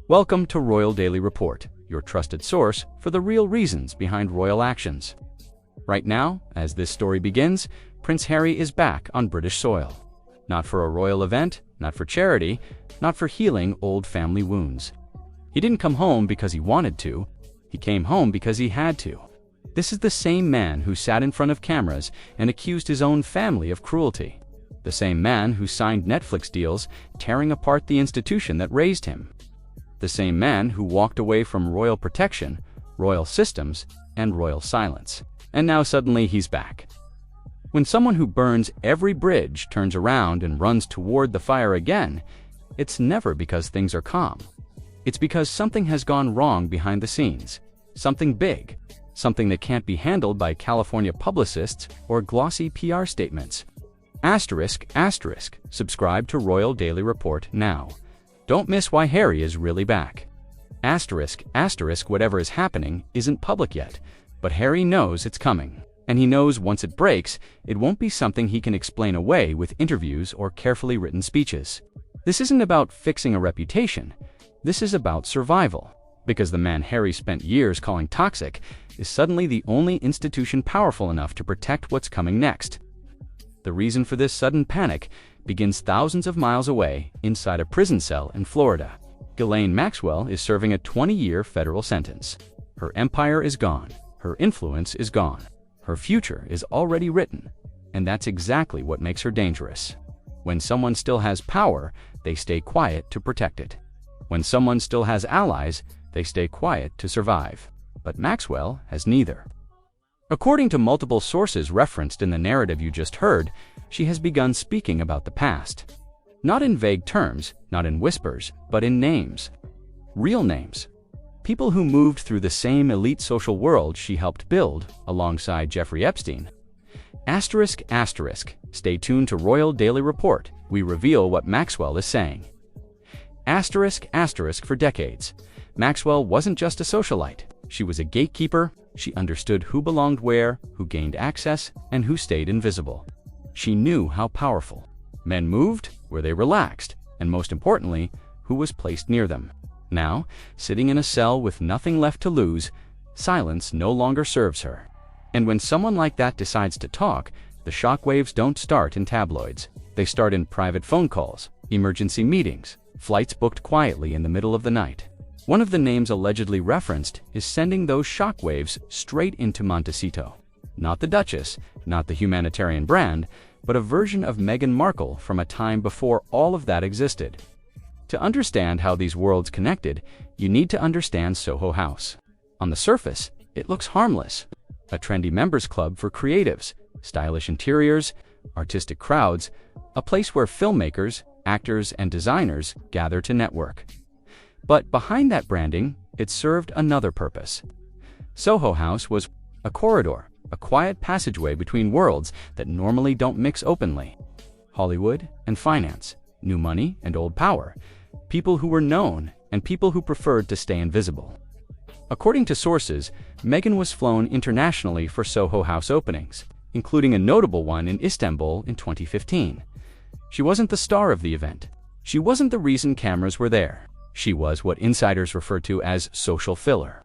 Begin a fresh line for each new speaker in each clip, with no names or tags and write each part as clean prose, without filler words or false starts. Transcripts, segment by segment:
Welcome to Royal Daily Report, your trusted source for the real reasons behind royal actions. Right now, as this story begins, Prince Harry is back on British soil. Not for a royal event, not for charity, not for healing old family wounds. He didn't come home because he wanted to. He came home because he had to. This is the same man who sat in front of cameras and accused his own family of cruelty. The same man who signed Netflix deals, tearing apart the institution that raised him. The same man who walked away from royal protection, royal systems, and royal silence. And now suddenly he's back. When someone who burns every bridge turns around and runs toward the fire again, it's never because things are calm. It's because something has gone wrong behind the scenes. Something big. Something that can't be handled by California publicists or glossy PR statements. Asterisk, asterisk, subscribe to Royal Daily Report now. Don't miss why Harry is really back. Asterisk, asterisk, whatever is happening isn't public yet, but Harry knows it's coming. And he knows once it breaks, it won't be something he can explain away with interviews or carefully written speeches. This isn't about fixing a reputation. This is about survival. Because the man Harry spent years calling toxic is suddenly the only institution powerful enough to protect what's coming next. The reason for this sudden panic begins thousands of miles away inside a prison cell in Florida. Ghislaine Maxwell is serving a 20-year federal sentence. Her empire is gone. Her influence is gone. Her future is already written. And that's exactly what makes her dangerous. When someone still has power, they stay quiet to protect it. When someone still has allies, they stay quiet to survive. But Maxwell has neither. According to multiple sources referenced in the narrative you just heard, she has begun speaking about the past. Not in vague terms, not in whispers, but in names. Real names. People who moved through the same elite social world she helped build alongside Jeffrey Epstein. Asterisk, asterisk. Stay tuned to Royal Daily Report. We reveal what Maxwell is saying. Asterisk, asterisk. For decades, Maxwell wasn't just a socialite. She was a gatekeeper. She understood who belonged where, who gained access, and who stayed invisible. She knew how powerful men moved, where they relaxed, and most importantly, who was placed near them. Now, sitting in a cell with nothing left to lose, silence no longer serves her. And when someone like that decides to talk, the shockwaves don't start in tabloids. They start in private phone calls, emergency meetings, flights booked quietly in the middle of the night. One of the names allegedly referenced is sending those shockwaves straight into Montecito. Not the Duchess, not the humanitarian brand, but a version of Meghan Markle from a time before all of that existed. To understand how these worlds connected, you need to understand Soho House. On the surface, it looks harmless. A trendy members club for creatives, stylish interiors, artistic crowds, a place where filmmakers, actors, and designers gather to network. But behind that branding, it served another purpose. Soho House was a corridor, a quiet passageway between worlds that normally don't mix openly. Hollywood and finance, new money and old power, people who were known and people who preferred to stay invisible. According to sources, Meghan was flown internationally for Soho House openings, including a notable one in Istanbul in 2015. She wasn't the star of the event. She wasn't the reason cameras were there. She was what insiders refer to as social filler.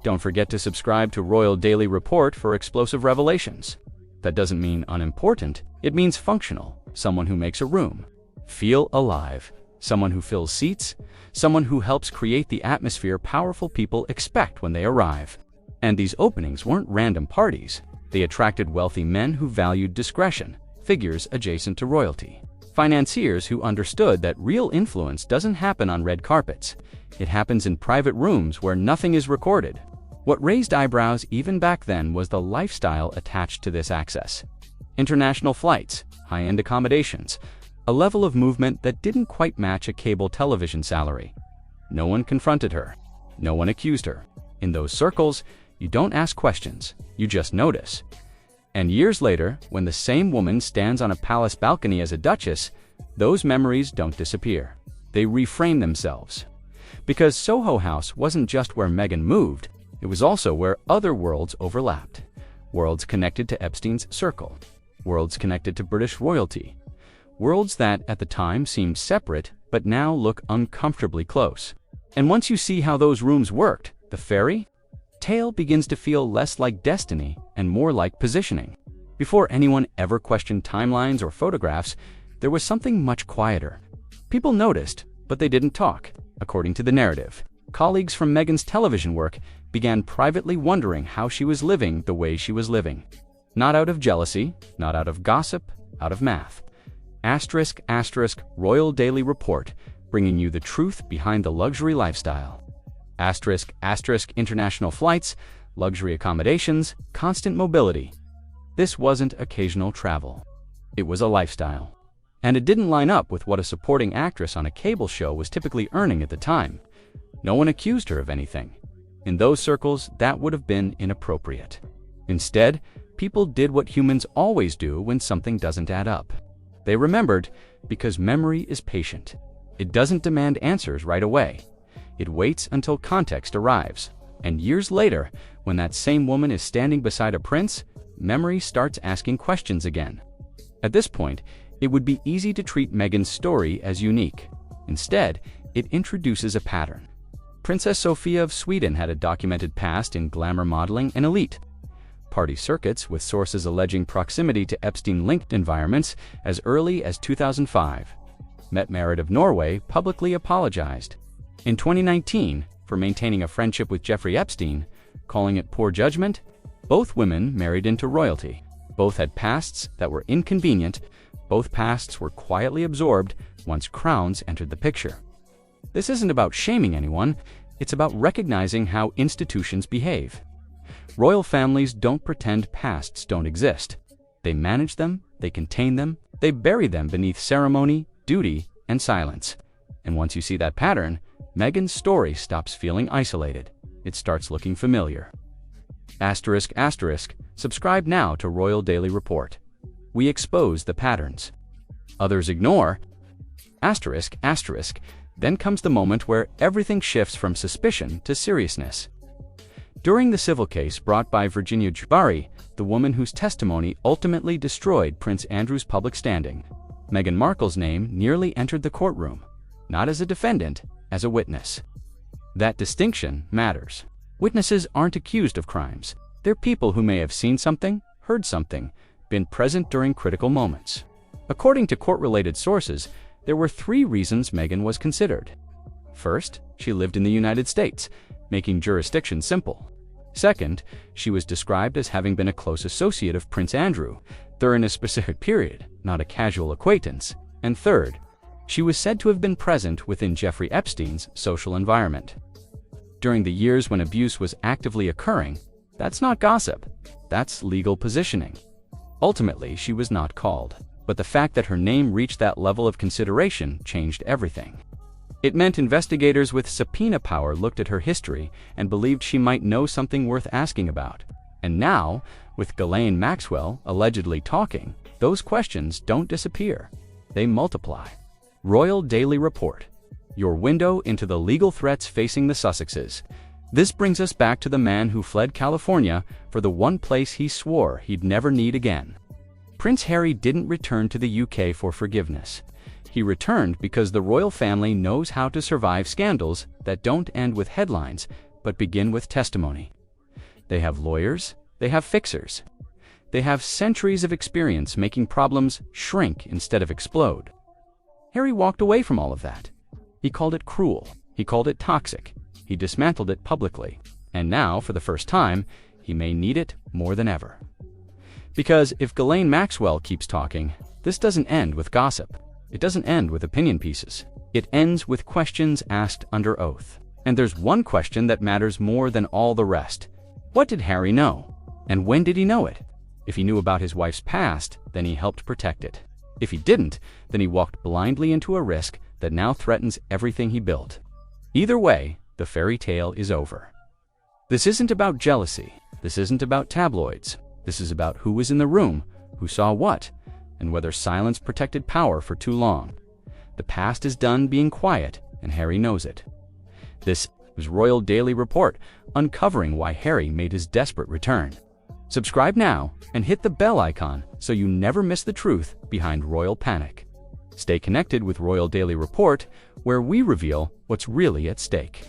Don't forget to subscribe to Royal Daily Report for explosive revelations. That doesn't mean unimportant, it means functional, someone who makes a room feel alive, someone who fills seats, someone who helps create the atmosphere powerful people expect when they arrive. And these openings weren't random parties. They attracted wealthy men who valued discretion, figures adjacent to royalty. Financiers who understood that real influence doesn't happen on red carpets. It happens in private rooms where nothing is recorded. What raised eyebrows even back then was the lifestyle attached to this access. International flights, high-end accommodations, a level of movement that didn't quite match a cable television salary. No one confronted her. No one accused her. In those circles, you don't ask questions, you just notice. And years later, when the same woman stands on a palace balcony as a duchess, those memories don't disappear. They reframe themselves. Because Soho House wasn't just where Meghan moved, it was also where other worlds overlapped. Worlds connected to Epstein's circle. Worlds connected to British royalty. Worlds that, at the time, seemed separate, but now look uncomfortably close. And once you see how those rooms worked, the fairy tale begins to feel less like destiny and more like positioning. Before anyone ever questioned timelines or photographs, there was something much quieter. People noticed, but they didn't talk. According to the narrative, colleagues from Meghan's television work began privately wondering how she was living the way she was living. Not out of jealousy, not out of gossip, out of math. Asterisk, asterisk, Royal Daily Report, bringing you the truth behind the luxury lifestyle. Asterisk, asterisk, international flights, luxury accommodations, constant mobility. This wasn't occasional travel. It was a lifestyle. And it didn't line up with what a supporting actress on a cable show was typically earning at the time. No one accused her of anything. In those circles, that would have been inappropriate. Instead, people did what humans always do when something doesn't add up. They remembered, because memory is patient. It doesn't demand answers right away. It waits until context arrives. And years later, when that same woman is standing beside a prince, memory starts asking questions again. At this point, it would be easy to treat Meghan's story as unique. Instead, it introduces a pattern. Princess Sofia of Sweden had a documented past in glamour modeling and elite party circuits, with sources alleging proximity to Epstein-linked environments as early as 2005. Mette-Marit of Norway publicly apologized in 2019 for maintaining a friendship with Jeffrey Epstein, calling it poor judgment. Both women married into royalty. Both had pasts that were inconvenient. Both pasts were quietly absorbed once crowns entered the picture. This isn't about shaming anyone, it's about recognizing how institutions behave. Royal families don't pretend pasts don't exist. They manage them, they contain them, they bury them beneath ceremony, duty, and silence. And once you see that pattern, Meghan's story stops feeling isolated. It starts looking familiar. Asterisk, asterisk, subscribe now to Royal Daily Report. We expose the patterns others ignore. Asterisk, asterisk, then comes the moment where everything shifts from suspicion to seriousness. During the civil case brought by Virginia Giuffre, the woman whose testimony ultimately destroyed Prince Andrew's public standing, Meghan Markle's name nearly entered the courtroom, not as a defendant, as a witness. That distinction matters. Witnesses aren't accused of crimes. They're people who may have seen something, heard something, been present during critical moments. According to court-related sources, there were 3 reasons Meghan was considered. First, she lived in the United States, making jurisdiction simple. Second, she was described as having been a close associate of Prince Andrew, during a specific period, not a casual acquaintance. And third, she was said to have been present within Jeffrey Epstein's social environment. During the years when abuse was actively occurring, that's not gossip, that's legal positioning. Ultimately, she was not called, but the fact that her name reached that level of consideration changed everything. It meant investigators with subpoena power looked at her history and believed she might know something worth asking about. And now, with Ghislaine Maxwell allegedly talking, those questions don't disappear. They multiply. Royal Daily Report, your window into the legal threats facing the Sussexes. This brings us back to the man who fled California for the one place he swore he'd never need again. Prince Harry didn't return to the UK for forgiveness. He returned because the royal family knows how to survive scandals that don't end with headlines, but begin with testimony. They have lawyers, they have fixers. They have centuries of experience making problems shrink instead of explode. Harry walked away from all of that. He called it cruel. He called it toxic. He dismantled it publicly. And now, for the first time, he may need it more than ever. Because if Ghislaine Maxwell keeps talking, this doesn't end with gossip. It doesn't end with opinion pieces. It ends with questions asked under oath. And there's one question that matters more than all the rest. What did Harry know? And when did he know it? If he knew about his wife's past, then he helped protect it. If he didn't, then he walked blindly into a risk that now threatens everything he built. Either way, the fairy tale is over. This isn't about jealousy. This isn't about tabloids. This is about who was in the room, who saw what, and whether silence protected power for too long. The past is done being quiet, and Harry knows it. This is Royal Daily Report, uncovering why Harry made his desperate return. Subscribe now and hit the bell icon so you never miss the truth behind royal panic. Stay connected with Royal Daily Report, where we reveal what's really at stake.